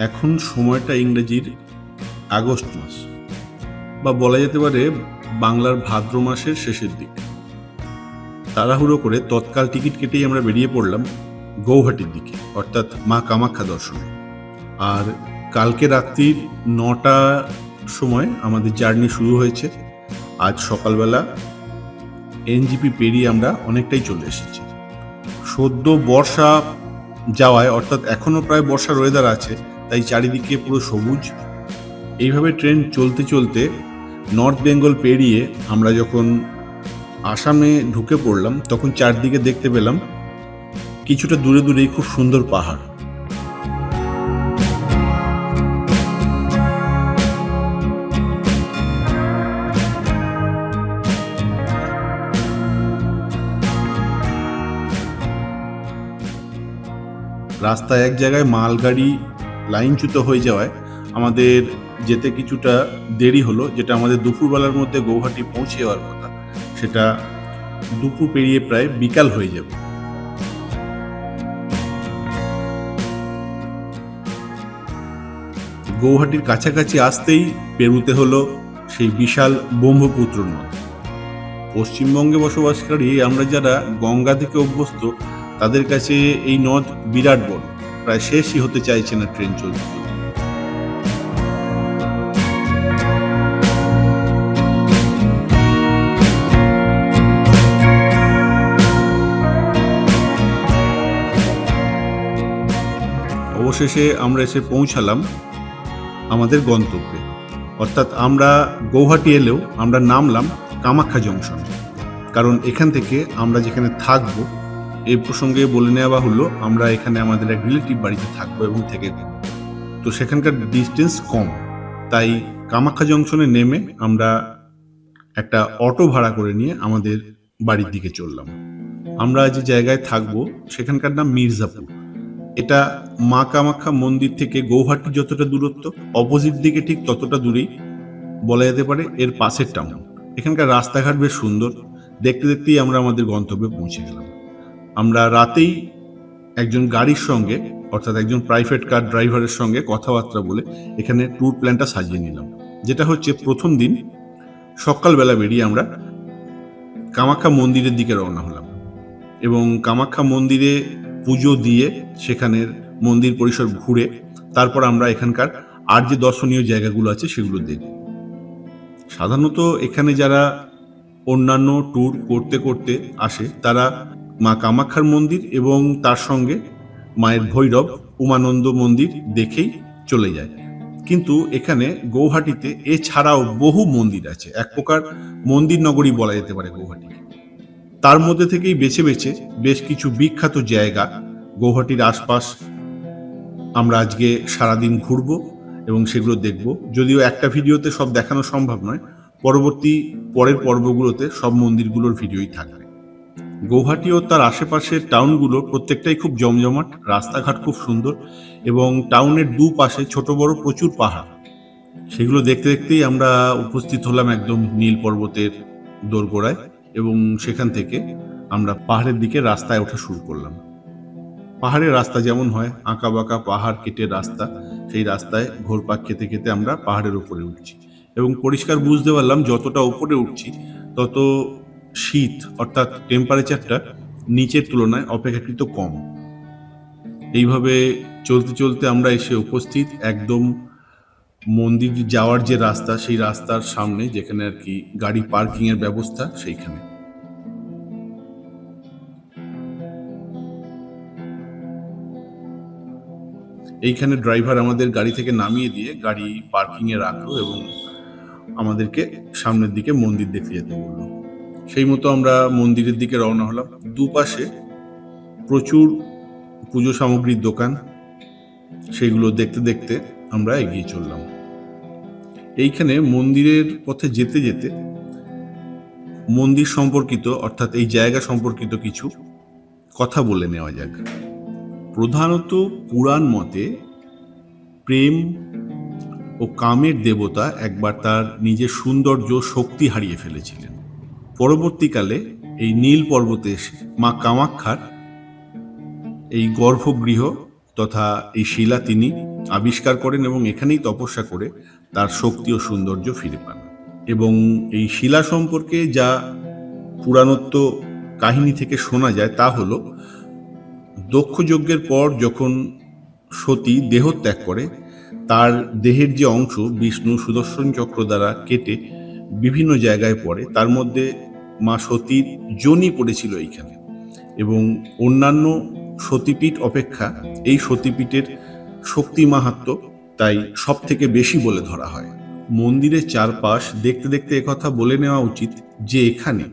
এখন সময়টা ইংরেজির আগস্ট মাস, বা বলা যেতে পারে বাংলার ভাদ্র মাসের শেষের দিক। তাড়াহুড়ো করে তৎকাল টিকিট কেটেই আমরা বেরিয়ে পড়লাম গৌহাটির দিকে, অর্থাৎ মা কামাখ্যা দর্শনে। আর কালকে রাত্রির 9টার সময় আমাদের জার্নি শুরু হয়েছে। আজ সকালবেলা এনজিপি পেরিয়ে আমরা অনেকটাই চলে এসেছি। সদ্য বর্ষা যাওয়ায়, অর্থাৎ এখনো প্রায় বর্ষার ওয়েদার আছে, তাই চারিদিকে পুরো সবুজ। এইভাবে ট্রেন চলতে চলতে নর্থ বেঙ্গল পেরিয়ে আমরা যখন আসামে ঢুকে পড়লাম, তখন চারদিকে দেখতে পেলাম কিছুটা দূরে দূরেই খুব সুন্দর পাহাড়। রাস্তায় এক জায়গায় মালগাড়ি লাইনচ্যুত হয়ে যাওয়ায় আমাদের যেতে কিছুটা দেরি হলো, যেটা আমাদের দুপুরবেলার মধ্যে গৌহাটি পৌঁছে যাওয়ার কথা, সেটা দুপুর পেরিয়ে প্রায় বিকাল হয়ে যাবে। গৌহাটির কাছাকাছি আসতেই পেরুতে হলো সেই বিশাল ব্রহ্মপুত্র নদ। পশ্চিমবঙ্গে বসবাসকারী আমরা যারা গঙ্গা থেকে অভ্যস্ত, তাদের কাছে এই নদ বিরাট বড়, প্রায় শেষই হতে চাইছে না ট্রেন চলতে। অবশেষে আমরা এসে পৌঁছালাম আমাদের গন্তব্যে, অর্থাৎ আমরা গৌহাটি এলেও আমরা নামলাম কামাখ্যা জংশনে। কারণ এখান থেকে আমরা যেখানে থাকবো, এই প্রসঙ্গে বলে নেওয়া হলো, আমরা এখানে আমাদের এক রিলেটিভ বাড়িতে থাকবো এবং থেকে দেবো, তো সেখানকার ডিস্টেন্স কম। তাই কামাখ্যা জংশনে নেমে আমরা একটা অটো ভাড়া করে নিয়ে আমাদের বাড়ির দিকে চললাম। আমরা যে জায়গায় থাকবো সেখানকার নাম মির্জাপুর। এটা মা কামাখ্যা মন্দির থেকে গৌহাটি যতটা দূরত্ব, অপোজিট দিকে ঠিক ততটা দূরেই বলা যেতে পারে এর পাশের টাউন। এখানকার রাস্তাঘাট বেশ সুন্দর। দেখতে দেখতেই আমরা আমাদের গন্তব্যে পৌঁছে গেলাম। আমরা রাতেই একজন গাড়ির সঙ্গে, অর্থাৎ একজন প্রাইভেট কার ড্রাইভারের সঙ্গে কথাবার্তা বলে এখানে ট্যুর প্ল্যানটা সাজিয়ে নিলাম। যেটা হচ্ছে, প্রথম দিন সকালবেলা বেরিয়ে আমরা কামাখ্যা মন্দিরের দিকে রওনা হলাম এবং কামাখ্যা মন্দিরে পুজো দিয়ে সেখানের মন্দির পরিসর ঘুরে তারপর আমরা এখানকার আর যে দর্শনীয় জায়গাগুলো আছে সেগুলো দেখব। সাধারণত এখানে যারা অন্যান্য ট্যুর করতে করতে আসে, তারা মা কামাখ্যার মন্দির এবং তার সঙ্গে মায়ের ভৈরব উমানন্দ মন্দির দেখেই চলে যায়। কিন্তু এখানে গৌহাটিতে এছাড়াও বহু মন্দির আছে। এক প্রকার মন্দির নগরী বলা যেতে পারে গৌহাটিকে। তার মধ্যে থেকেই বেছে বেছে বেশ কিছু বিখ্যাত জায়গা গৌহাটির আশপাশ আমরা আজকে সারাদিন ঘুরবো এবং সেগুলো দেখব। যদিও একটা ভিডিওতে সব দেখানো সম্ভব নয়, পরের পর্বগুলোতে সব মন্দিরগুলোর ভিডিওই থাকবে। গৌহাটি ও তার আশেপাশের টাউনগুলোর প্রত্যেকটাই খুব জমজমাট, রাস্তাঘাট খুব সুন্দর এবং টাউনের দুপাশে ছোট বড় প্রচুর পাহাড়। সেগুলো দেখতে দেখতেই আমরা উপস্থিত হলাম একদম নীল পর্বতের দোরগোড়ায় এবং সেখান থেকে আমরা পাহাড়ের দিকে রাস্তায় ওঠা শুরু করলাম। পাহাড়ের রাস্তা যেমন হয়, আঁকা বাঁকা পাহাড় কেটে রাস্তা, সেই রাস্তায় ঘোরপাক খেতে খেতে আমরা পাহাড়ের উপরে উঠছি এবং পরিষ্কার বুঝতে পারলাম যতটা উপরে উঠছি তত শীত, অর্থাৎ টেম্পারেচারটা নিচের তুলনায় অপেক্ষাকৃত কম। এইভাবে চলতে চলতে আমরা এসে উপস্থিত একদম মন্দির যাওয়ার যে রাস্তা, সেই রাস্তার সামনে, যেখানে আর কি গাড়ি পার্কিং এর ব্যবস্থা, সেইখানে। এইখানে ড্রাইভার আমাদের গাড়ি থেকে নামিয়ে দিয়ে গাড়ি পার্কিং এ রাখলো এবং আমাদেরকে সামনের দিকে মন্দির দেখতে যেতে বললো। সেই মতো আমরা মন্দিরের দিকে রওনা হলাম। দুপাশে প্রচুর পুজো সামগ্রীর দোকান, সেগুলো দেখতে দেখতে আমরা এগিয়ে চললাম। এইখানে মন্দিরের পথে যেতে যেতে মন্দির সম্পর্কিত, অর্থাৎ এই জায়গা সম্পর্কিত কিছু কথা বলে নেওয়া যাক। প্রধানত পুরাণ মতে প্রেম ও কামের দেবতা একবার তার নিজের সৌন্দর্য শক্তি হারিয়ে ফেলেছিলেন। পরবর্তীকালে এই নীল পর্বতে এসে মা কামাখ্যার এই গর্ভগৃহ তথা এই শিলা তিনি আবিষ্কার করেন এবং এখানেই তপস্যা করে তার শক্তি ও সৌন্দর্য ফিরে পান। এবং এই শিলা সম্পর্কে যা পুরাণত্ব কাহিনী থেকে শোনা যায় তা হলো, দক্ষ যজ্ঞের পর যখন সতী দেহত্যাগ করে, তার দেহের যে অংশ বিষ্ণু সুদর্শন চক্র দ্বারা কেটে বিভিন্ন জায়গায় পড়ে, তার মধ্যে মা সতীর যোনি পড়েছিল এইখানে। এবং অন্যান্য সতীপীঠ অপেক্ষা এই সতীপীঠের শক্তি মাহাত্ম্য তাই সব থেকে বেশি বলে ধরা হয়। মন্দিরের চারপাশ দেখতে দেখতে একথা বলে নেওয়া উচিত যে এখানে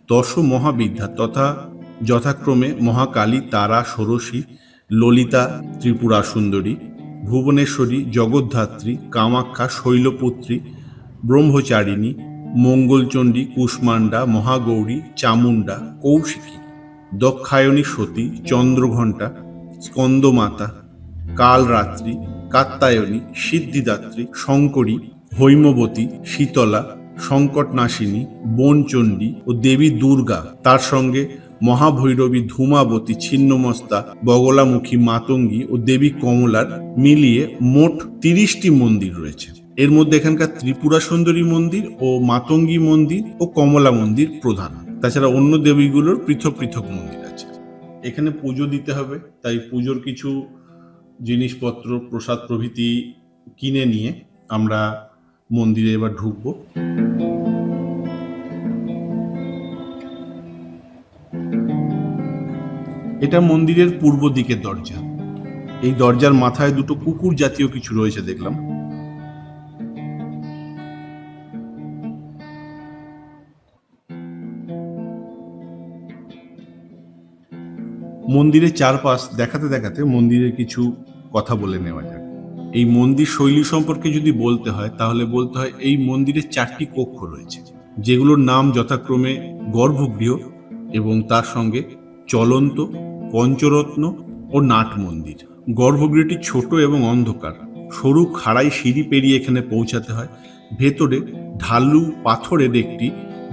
10 মহাবিদ্যা তথা যথাক্রমে মহাকালী, তারা, ষোড়শী, ললিতা, ত্রিপুরা সুন্দরী, ভুবনেশ্বরী, জগদ্ধাত্রী, কামাখ্যা, শৈলপুত্রী, ব্রহ্মচারিণী, মঙ্গলচণ্ডী, কুষ্মাণ্ডা, মহাগৌরী, চামুণ্ডা, কৌশিকী, দক্ষায়ণী সতী, চন্দ্রঘণ্টা, স্কন্দমাতা, কালরাত্রি, কাত্যায়নী, সিদ্ধিদাত্রী, শঙ্করী, হৈমবতী, শীতলা, সংকটনাশিনী, বনচণ্ডী ও দেবী দুর্গা, তার সঙ্গে মহাভৈরবী, ধূমাবতী, ছিন্নমস্তা, বগলামুখী, মাতঙ্গী ও দেবী কমলার মিলিয়ে মোট 30টি মন্দির রয়েছে। এর মধ্যে এখানকার ত্রিপুরা সুন্দরী মন্দির ও মাতঙ্গী মন্দির ও কমলা মন্দির প্রধান। তাছাড়া অন্য দেবীগুলোর পৃথক পৃথক মন্দির আছে। এখানে পুজো দিতে হবে, তাই পুজোর কিছু জিনিসপত্র, প্রসাদ প্রভৃতি কিনে নিয়ে আমরা মন্দিরে এবার ঢুকবো। এটা মন্দিরের পূর্ব দিকের দরজা। এই দরজার মাথায় দুটো কুকুর জাতীয় কিছু রয়েছে দেখলাম। মন্দিরের চারপাশ দেখাতে দেখাতে মন্দিরের কিছু কথা বলে নেওয়া যাক। এই মন্দির শৈলী সম্পর্কে যদি বলতে হয় তাহলে বলতে হয় এই মন্দিরে 4টি কক্ষ রয়েছে, যেগুলোর নাম যথাক্রমে গর্ভগৃহ এবং তার সঙ্গে চলন্ত, পঞ্চরত্ন ও নাট মন্দির। গর্ভগৃহটি ছোট এবং অন্ধকার, সরু খাড়াই সিঁড়ি পেরিয়ে এখানে পৌঁছাতে হয়। ভেতরে ঢালু পাথরের একটি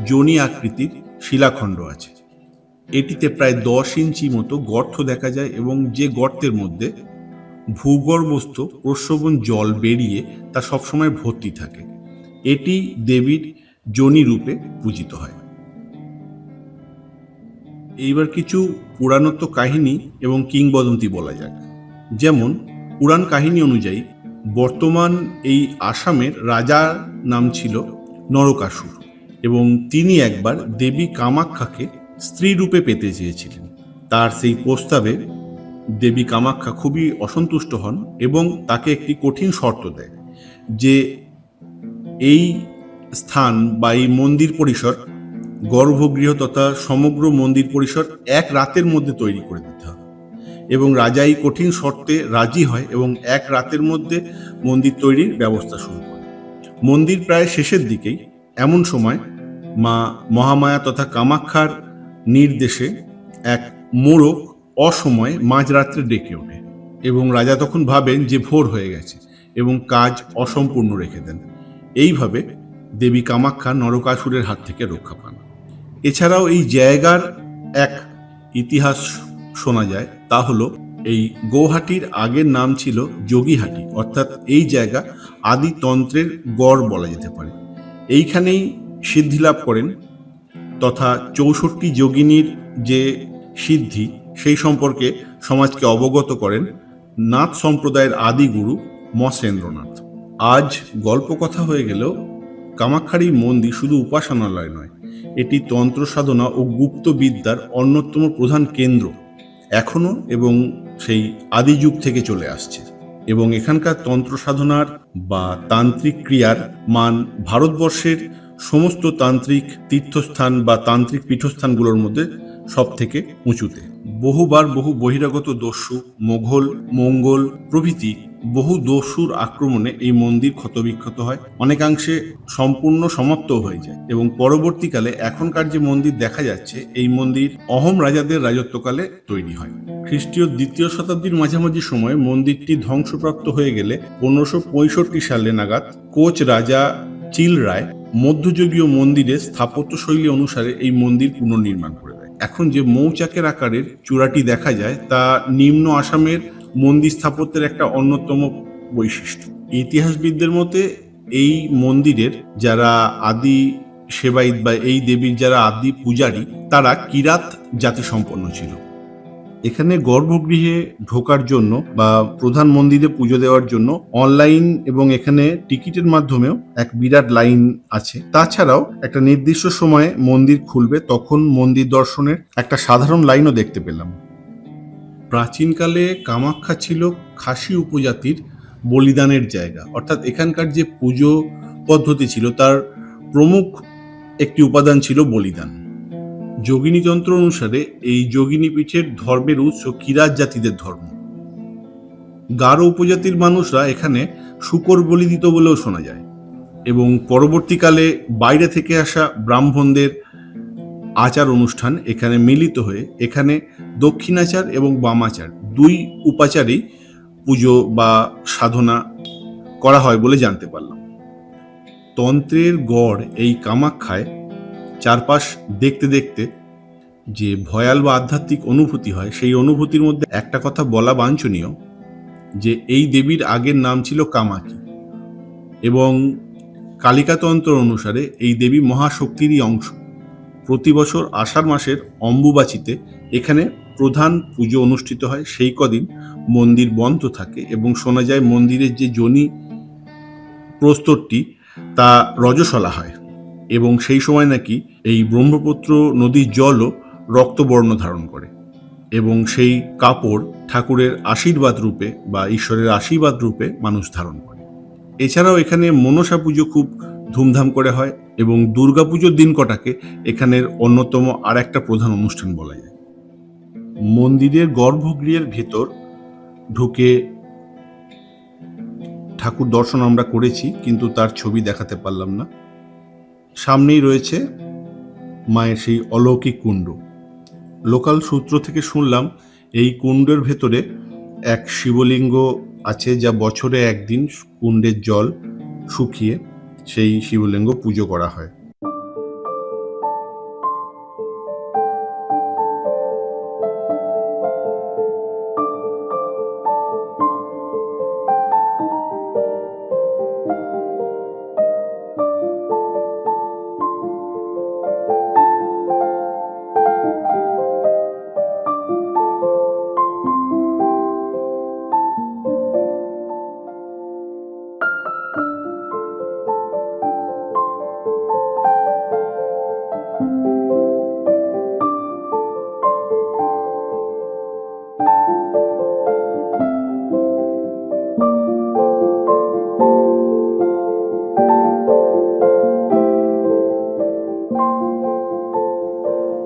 যোনি আকৃতির শিলাখণ্ড আছে। এটিতে প্রায় 10 ইঞ্চি মতো গর্ত দেখা যায় এবং যে গর্তের মধ্যে ভূগর্ভস্থ প্রস্রবণ জল বেরিয়ে তা সবসময় ভর্তি থাকে। এটি দেবীর যোনি রূপে পূজিত হয়। এইবার কিছু পুরাণত্ব কাহিনী এবং কিংবদন্তি বলা যাক। যেমন পুরাণ কাহিনী অনুযায়ী বর্তমান এই আসামের রাজার নাম ছিল নরকাসুর এবং তিনি একবার দেবী কামাখ্যাকে স্ত্রী রূপে পেতে চেয়েছিলেন। তার সেই প্রস্তাবে দেবী কামাখ্যা খুবই অসন্তুষ্ট হন এবং তাকে একটি কঠিন শর্ত দেয় যে এই স্থান বা এই মন্দির পরিসর, গর্ভগৃহ তথা সমগ্র মন্দির পরিসর 1 রাতের মধ্যে তৈরি করে দিতে হবে। এবং রাজা এই কঠিন শর্তে রাজি হয় এবং 1 রাতের মধ্যে মন্দির তৈরির ব্যবস্থা শুরু করে। মন্দির প্রায় শেষের দিকেই এমন সময় মা মহামায়া তথা কামাখ্যার নির্দেশে এক মোরক অসময়ে মাঝরাত্রে ডেকে ওঠে এবং রাজা তখন ভাবেন যে ভোর হয়ে গেছে এবং কাজ অসম্পূর্ণ রেখে দেন। এইভাবে দেবী কামাখ্যা নরকাসুরের হাত থেকে রক্ষা পান। এছাড়াও এই জায়গার এক ইতিহাস শোনা যায়, তা হলো এই গৌহাটির আগের নাম ছিল যোগীহাটি, অর্থাৎ এই জায়গা আদি তন্ত্রের গড় বলা যেতে পারে। এইখানেই সিদ্ধিলাভ করেন তথা 64 যোগিনীর যে সিদ্ধি সেই সম্পর্কে সমাজকে অবগত করেন নাথ সম্প্রদায়ের আদি গুরু মৎস্যেন্দ্রনাথ। আজ গল্প কথা হয়ে গেলেও কামাখ্যার এই মন্দির শুধু উপাসনালয় নয়, এটি তন্ত্র সাধনা ও গুপ্ত বিদ্যার অন্যতম প্রধান কেন্দ্র এখনো এবং সেই আদি যুগ থেকে চলে আসছে। এবং এখানকার তন্ত্র সাধনার বা তান্ত্রিক ক্রিয়ার মান ভারতবর্ষের সমস্ত তান্ত্রিক তীর্থস্থান বা তান্ত্রিক পীঠস্থানগুলোর মধ্যে সব থেকে উঁচুতে। বহুবার বহু বহিরাগত দস্যু, মোঘল, মঙ্গল প্রভৃতি বহু দস্যুর আক্রমণে এই মন্দির ক্ষতবিক্ষত হয়, অনেকাংশে সম্পূর্ণ সমাপ্ত হয়ে যায় এবং পরবর্তীকালে এখনকার যে মন্দির দেখা যাচ্ছে এই মন্দির অহোম রাজাদের রাজত্বকালে তৈরি হয়। খ্রিস্টীয় 2য় শতাব্দীর মাঝামাঝি সময়ে মন্দিরটি ধ্বংসপ্রাপ্ত হয়ে গেলে 1565 সালে নাগাদ কোচ রাজা চিল রায় মধ্যযুগীয় মন্দিরের স্থাপত্যশৈলী অনুসারে এই মন্দির পুনর্নির্মাণ করে দেয়। এখন যে মৌচাকের আকারের চূড়াটি দেখা যায় তা নিম্ন আসামের মন্দির স্থাপত্যের একটা অন্যতম বৈশিষ্ট্য। ইতিহাসবিদদের মতে এই মন্দিরের যারা আদি সেবায়িত বা এই দেবীর যারা আদি পূজারী, তারা কিরাত জাতি সম্পন্ন ছিল। এখানে গর্ভগৃহে ঢোকার জন্য বা প্রধান মন্দিরে পুজো দেওয়ার জন্য অনলাইন এবং এখানে টিকিটের মাধ্যমেও এক বিরাট লাইন আছে। তাছাড়াও একটা নির্দিষ্ট সময়ে মন্দির খুলবে, তখন মন্দির দর্শনের একটা সাধারণ লাইনও দেখতে পেলাম। প্রাচীনকালে কামাখ্যা ছিল খাসি উপজাতির বলিদানের জায়গা, অর্থাৎ এখানকার যে পুজো পদ্ধতি ছিল তার প্রমুখ একটি উপাদান ছিল বলিদান। যোগিনীতন্ত্র অনুসারে এই যোগিনী পীঠের ধর্মের উৎস কিরাত জাতিদের ধর্ম। গারো উপজাতির মানুষরা এখানে শূকর বলি দিত বলেও শোনা যায়, এবং পরবর্তীকালে বাইরে থেকে আসা ব্রাহ্মণদের আচার অনুষ্ঠান এখানে মিলিত হয়ে এখানে দক্ষিণাচার এবং বামাচার দুই উপাচারেই পুজো বা সাধনা করা হয় বলে জানতে পারলাম। তন্ত্রের গড় এই কামাখ্যায় চারপাশ দেখতে দেখতে যে ভয়াল বা আধ্যাত্মিক অনুভূতি হয়, সেই অনুভূতির মধ্যে একটা কথা বলা বাঞ্ছনীয় যে এই দেবীর আগের নাম ছিল কামাক্ষী, এবং কালিকাতন্ত্র অনুসারে এই দেবী মহাশক্তিরই অংশ। প্রতি বছর আষাঢ় মাসের অম্বুবাচীতে এখানে প্রধান পুজো অনুষ্ঠিত হয়। সেই কদিন মন্দির বন্ধ থাকে এবং শোনা যায় মন্দিরের যে যোনি প্রস্তরটি তা রজস্বলা হয়, এবং সেই সময় নাকি এই ব্রহ্মপুত্র নদীর জলও রক্তবর্ণ ধারণ করে, এবং সেই কাপড় ঠাকুরের আশীর্বাদ রূপে বা ঈশ্বরের আশীর্বাদ রূপে মানুষ ধারণ করে। এছাড়াও এখানে মনসা পুজো খুব ধুমধাম করে হয়, এবং দুর্গাপুজোর দিন কটাকে এখানের অন্যতম আর একটা প্রধান অনুষ্ঠান বলা যায়। মন্দিরের গর্ভগৃহের ভেতর ঢুকে ঠাকুর দর্শন আমরা করেছি, কিন্তু তার ছবি দেখাতে পারলাম না। সামনেই রয়েছে মায়ের সেই অলৌকিক কুণ্ড। লোকাল সূত্র থেকে শুনলাম এই কুণ্ডের ভেতরে এক শিবলিঙ্গ আছে, যা বছরে একদিন কুণ্ডের জল শুকিয়ে সেই শিবলিঙ্গ পুজো করা হয়।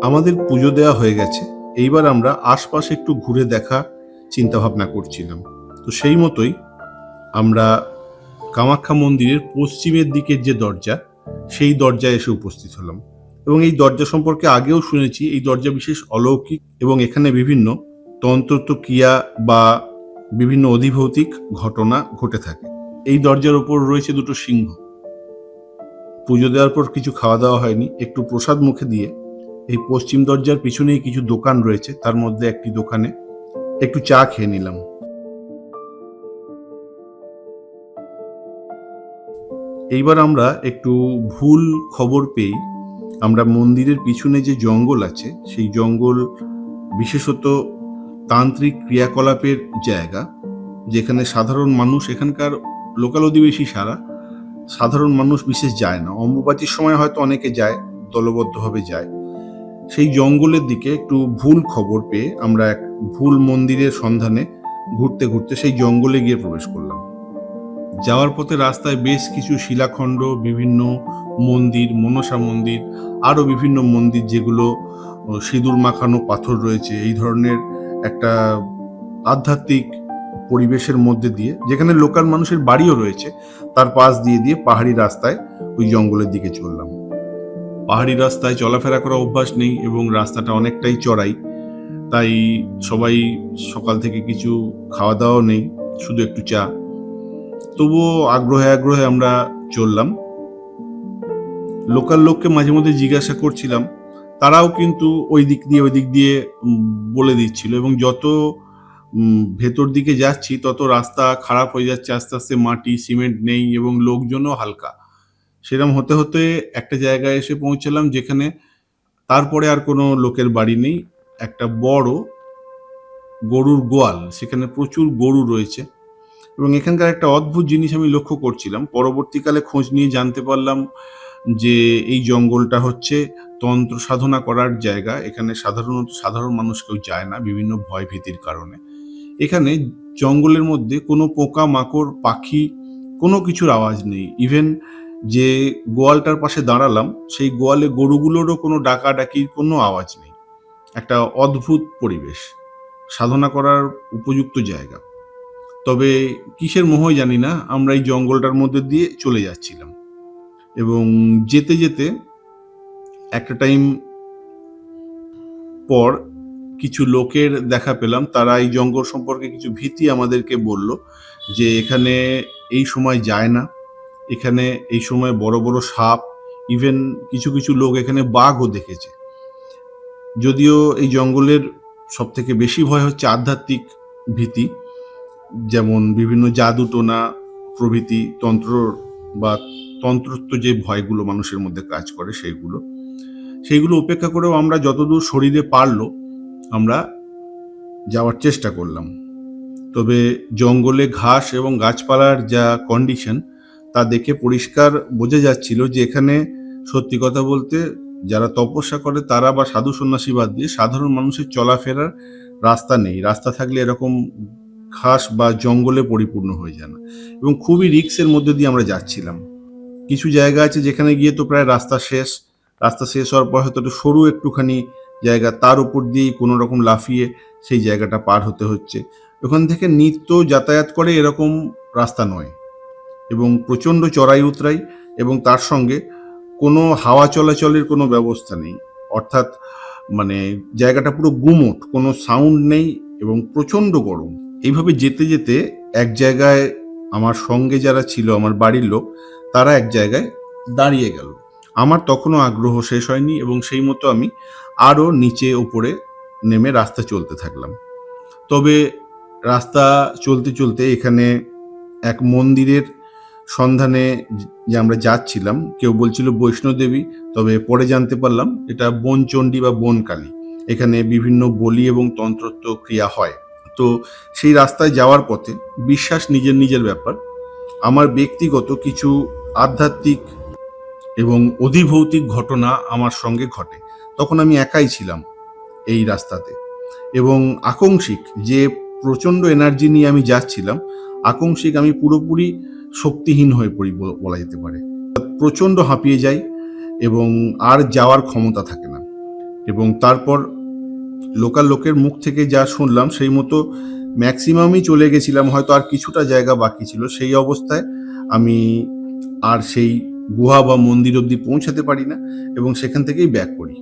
আমাদের পুজো দেওয়া হয়ে গেছে, এইবার আমরা আশপাশে একটু ঘুরে দেখা চিন্তা ভাবনা করছিলাম। তো সেই মতোই আমরা কামাখ্যা মন্দিরের পশ্চিমের দিকের যে দরজা, সেই দরজায় এসে উপস্থিত হলাম, এবং এই দরজা সম্পর্কে আগেও শুনেছি। এই দরজা বিশেষ অলৌকিক, এবং এখানে বিভিন্ন তন্ত্রোক্ত ক্রিয়া বা বিভিন্ন অধিভৌতিক ঘটনা ঘটে থাকে। এই দরজার ওপর রয়েছে দুটো সিংহ। পুজো দেওয়ার পর কিছু খাওয়া দাওয়া হয়নি, একটু প্রসাদ মুখে দিয়ে এই পশ্চিম দরজার পিছনেই কিছু দোকান রয়েছে, তার মধ্যে একটি দোকানে একটু চা খেয়ে নিলাম। এইবার আমরা একটু ভুল খবর পেয়ে আমরা মন্দিরের পিছনে যে জঙ্গল আছে, সেই জঙ্গল বিশেষত তান্ত্রিক ক্রিয়াকলাপের জায়গা, যেখানে সাধারণ মানুষ, এখানকার লোকাল অধিবাসী সারা সাধারণ মানুষ বিশেষ যায় না। অম্বুবাচীর সময় হয়তো অনেকে যায়, দলবদ্ধভাবে যায়। সেই জঙ্গলের দিকে একটু ভুল খবর পেয়ে আমরা এক ভুল মন্দিরের সন্ধানে ঘুরতে ঘুরতে সেই জঙ্গলে গিয়ে প্রবেশ করলাম। যাওয়ার পথে রাস্তায় বেশ কিছু শিলাখণ্ড, বিভিন্ন মন্দির, মনসা মন্দির, আরও বিভিন্ন মন্দির যেগুলো সিঁদুর মাখানো পাথর রয়েছে, এই ধরনের একটা আধ্যাত্মিক পরিবেশের মধ্যে দিয়ে, যেখানে লোকাল মানুষের বাড়িও রয়েছে, তার পাশ দিয়ে দিয়ে পাহাড়ি রাস্তায় ওই জঙ্গলের দিকে চললাম। পাহাড়ি রাস্তায় চলাফেরা করা অভ্যাস নেই, এবং রাস্তাটা অনেকটাই চড়াই, তাই সবাই সকাল থেকে কিছু খাওয়া দাওয়াও নেই, শুধু একটু চা। তবুও আগ্রহে আগ্রহে আমরা চললাম। লোকাল লোককে মাঝে মধ্যে জিজ্ঞাসা করছিলাম, তারাও কিন্তু ওই দিক দিয়ে বলে দিচ্ছিল, এবং যত ভেতর দিকে যাচ্ছি তত রাস্তা খারাপ হয়ে যাচ্ছে আস্তে আস্তে, মাটি সিমেন্ট নেই এবং লোকজনও হালকা। সেরকম হতে হতে একটা জায়গায় এসে পৌঁছালাম যেখানে তারপরে আর কোনো লোকের বাড়ি নেই। একটা বড় গরুর গোয়াল, সেখানে প্রচুর গরু রয়েছে এবং এখানকার একটা অদ্ভুত জিনিস আমি লক্ষ্য করছিলাম। পরবর্তীকালে খোঁজ নিয়ে জানতে পারলাম যে এই জঙ্গলটা হচ্ছে তন্ত্র সাধনা করার জায়গা। এখানে সাধারণত সাধারণ মানুষ কেউ যায় না বিভিন্ন ভয় ভীতির কারণে। এখানে জঙ্গলের মধ্যে কোনো পোকা মাকড় পাখি কোনো কিছুর আওয়াজ নেই। ইভেন যে গোয়ালটার পাশে দাঁড়ালাম সেই গোয়ালে গরুগুলোরও কোনো ডাকাডাকির কোনো আওয়াজ নেই। একটা অদ্ভুত পরিবেশ, সাধনা করার উপযুক্ত জায়গা। তবে কিসের মোহই জানি না আমরা এই জঙ্গলটার মধ্যে দিয়ে চলে যাচ্ছিলাম এবং যেতে যেতে একটা টাইম পর কিছু লোকের দেখা পেলাম। তারা এই জঙ্গল সম্পর্কে কিছু ভীতি আমাদেরকে বলল যে এখানে এই সময় যায় না, এখানে এই সময় বড় বড় সাপ, ইভেন কিছু কিছু লোক এখানে বাঘও দেখেছে। যদিও এই জঙ্গলের সব থেকে বেশি ভয় হচ্ছে আধ্যাত্মিক ভীতি, যেমন বিভিন্ন জাদুটোনা প্রভৃতি তন্ত্র বা তন্ত্রত্ব যে ভয়গুলো মানুষের মধ্যে কাজ করে সেইগুলো উপেক্ষা করেও আমরা যতদূর শরীরে পারলো আমরা যাওয়ার চেষ্টা করলাম। তবে জঙ্গলে ঘাস এবং গাছপালার যা কন্ডিশন তা দেখে পরিষ্কার বোঝা যাচ্ছিল যে এখানে সত্যি কথা বলতে যারা তপস্যা করে তারা বা সাধু সন্ন্যাসী বাদ দিয়ে সাধারণ মানুষের চলাফেরার রাস্তা নেই। রাস্তা থাকলে এরকম ঘাস বা জঙ্গলে পরিপূর্ণ হয়ে যায় না এবং খুবই রিস্কের মধ্যে দিয়ে আমরা যাচ্ছিলাম। কিছু জায়গা আছে যেখানে গিয়ে তো প্রায় রাস্তা শেষ হওয়ার পর হয়তো একটু সরু একটুখানি জায়গা, তার উপর দিয়েই কোনো রকম লাফিয়ে সেই জায়গাটা পার হতে হচ্ছে। ওখান থেকে নিত্য যাতায়াত করে এরকম রাস্তা নয় এবং প্রচণ্ড চড়াই উতরাই এবং তার সঙ্গে কোনো হাওয়া চলাচলের কোনো ব্যবস্থা নেই। অর্থাৎ মানে জায়গাটা পুরো গুমোট, কোনো সাউন্ড নেই এবং প্রচণ্ড গরম। এইভাবে যেতে যেতে এক জায়গায় আমার সঙ্গে যারা ছিল আমার বাড়ির লোক তারা এক জায়গায় দাঁড়িয়ে গেল। আমার তখনও আগ্রহ শেষ হয়নি এবং সেই মতো আমি আরও নিচে উপরে নেমে রাস্তা চলতে থাকলাম। তবে রাস্তা চলতে চলতে এখানে এক মন্দিরের সন্ধানে যে আমরা যাচ্ছিলাম, কেউ বলছিল বৈষ্ণোদেবী, তবে পরে জানতে পারলাম এটা বনচণ্ডী বা বনকালী। এখানে বিভিন্ন বলি এবং তন্ত্রত্ব ক্রিয়া হয়। তো সেই রাস্তায় যাওয়ার পথে বিশ্বাস নিজের নিজের ব্যাপার, আমার ব্যক্তিগত কিছু আধ্যাত্মিক এবং অধিভৌতিক ঘটনা আমার সঙ্গে ঘটে। তখন আমি একাই ছিলাম এই রাস্তাতে এবং আকস্মিক যে প্রচণ্ড এনার্জি নিয়ে আমি যাচ্ছিলাম, আকস্মিক আমি পুরোপুরি শক্তিহীন হয়ে পড়ি বলা যেতে পারে। প্রচণ্ড হাঁপিয়ে যাই এবং আর যাওয়ার ক্ষমতা থাকে না। এবং তারপর লোকাল লোকের মুখ থেকে যা শুনলাম সেই মতো ম্যাক্সিমামই চলে গেছিলাম, হয়তো আর কিছুটা জায়গা বাকি ছিল। সেই অবস্থায় আমি আর সেই গুহা বা মন্দির অবধি পৌঁছাতে পারি না এবং সেখান থেকেই ব্যাক করি।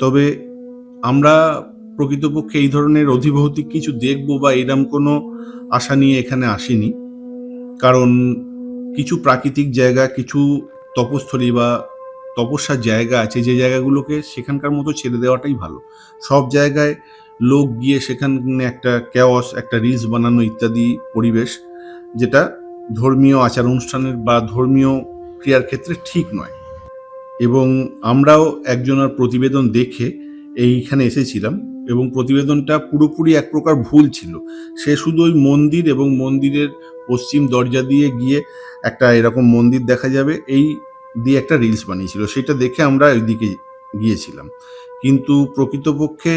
তবে আমরা প্রকৃতপক্ষে এই ধরনের অধিভৌতিক কিছু দেখব বা এরম কোনো আশা নিয়ে এখানে আসিনি, কারণ কিছু প্রাকৃতিক জায়গা, কিছু তপস্থলী বা তপস্যার জায়গা আছে যে জায়গাগুলোকে সেখানকার মতো ছেড়ে দেওয়াটাই ভালো। সব জায়গায় লোক গিয়ে সেখানে একটা ক্যাওস, একটা রিলস বানানো ইত্যাদি পরিবেশ, যেটা ধর্মীয় আচার অনুষ্ঠানের বা ধর্মীয় ক্রিয়ার ক্ষেত্রে ঠিক নয়। এবং আমরাও একজনের প্রতিবেদন দেখে এইখানে এসেছিলাম এবং প্রতিবেদনটা পুরোপুরি এক প্রকার ভুল ছিল। সে শুধু ওই মন্দির এবং মন্দিরের পশ্চিম দরজা দিয়ে গিয়ে একটা এরকম মন্দির দেখা যাবে এই দিয়ে একটা রিলস বানিয়েছিল, সেটা দেখে আমরা ওইদিকে গিয়েছিলাম। কিন্তু প্রকৃতপক্ষে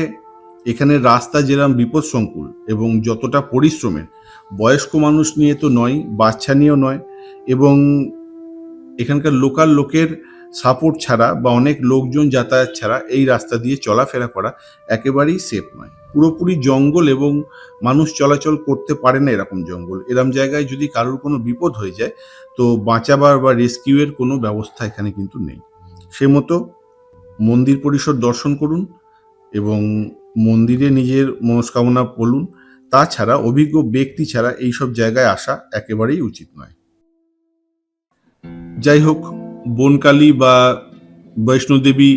এখানে রাস্তা যেরকম বিপদসংকুল এবং যতটা পরিশ্রমের, বয়স্ক মানুষ নিয়ে তো নয়, বাচ্চা নিয়েও নয়, এবং এখানকার লোকাল লোকের সাপোর্ট ছাড়া বা অনেক লোকজন যাতায়াত ছাড়া এই রাস্তা দিয়ে চলাফেরা করা একেবারেই সেফ নয়। পুরোপুরি জঙ্গল এবং মানুষ চলাচল করতে পারে না এরকম জঙ্গল। এরম জায়গায় যদি কারোর কোনো বিপদ হয়ে যায় তো বাঁচাবার বা রেস্কিউয়ের কোনো ব্যবস্থা এখানে কিন্তু নেই। সে মতো মন্দির পরিসর দর্শন করুন এবং মন্দিরে নিজের মনস্কামনা বলুন। তাছাড়া অভিজ্ঞ ব্যক্তি ছাড়া এইসব জায়গায় আসা একেবারেই উচিত নয়। যাই হোক, বনকালী বা বৈষ্ণোদেবী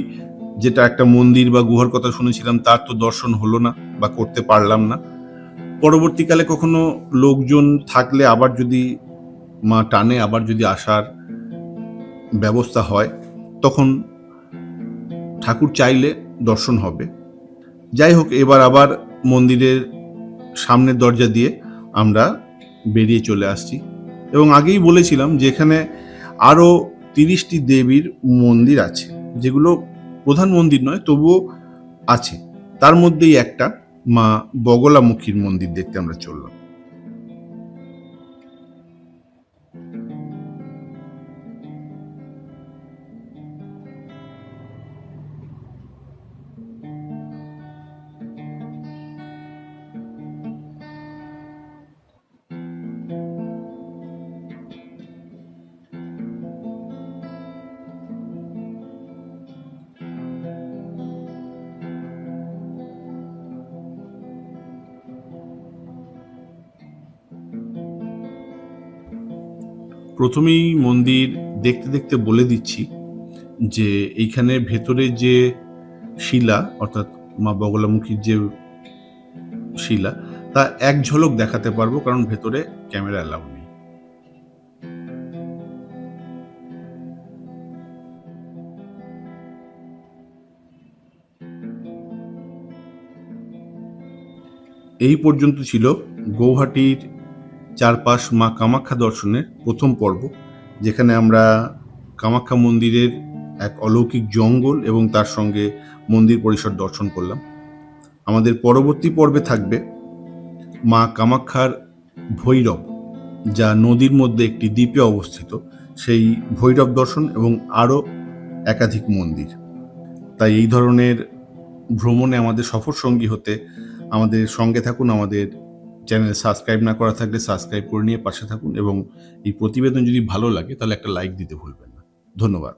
যেটা একটা মন্দির বা গুহার কথা শুনেছিলাম তার তো দর্শন হলো না বা করতে পারলাম না। পরবর্তীকালে কখনো লোকজন থাকলে আবার যদি মা টানে আবার যদি আসার ব্যবস্থা হয়, তখন ঠাকুর চাইলে দর্শন হবে। যাই হোক, এবার আবার মন্দিরের সামনের দরজা দিয়ে আমরা বেরিয়ে চলে আসছি এবং আগেই বলেছিলাম যে এখানে আরও 30টি দেবীর মন্দির আছে, যেগুলো প্রধান মন্দির নয়, তবুও আছে। তার মধ্যেই একটা মা বগলামুখীর মন্দির দেখতে আমরা চললাম। প্রথমেই মন্দির দেখতে দেখতে বলে দিচ্ছি যে এইখানে ভেতরে যে শিলা, অর্থাৎ মা বগলামুখীর যে শিলা, তা এক ঝলক দেখাতে পারবো, কারণ ভেতরে ক্যামেরা অ্যালাউ নেই। এই পর্যন্ত ছিল গৌহাটির চারপাশ মা কামাখ্যা দর্শনের প্রথম পর্ব, যেখানে আমরা কামাখ্যা মন্দিরের এক অলৌকিক জঙ্গল এবং তার সঙ্গে মন্দির পরিসর দর্শন করলাম। আমাদের পরবর্তী পর্বে থাকবে মা কামাখ্যার ভৈরব, যা নদীর মধ্যে একটি দ্বীপে অবস্থিত, সেই ভৈরব দর্শন এবং আরও একাধিক মন্দির। তাই এই ধরনের ভ্রমণে আমাদের সফর সঙ্গী হতে আমাদের সঙ্গে থাকুন। আমাদের চ্যানেল সাবস্ক্রাইব না করা থাকলে সাবস্ক্রাইব করে নিয়ে পাশে থাকুন এবং এই প্রতিবেদন যদি ভালো লাগে তাহলে একটা লাইক দিতে ভুলবেন না। ধন্যবাদ।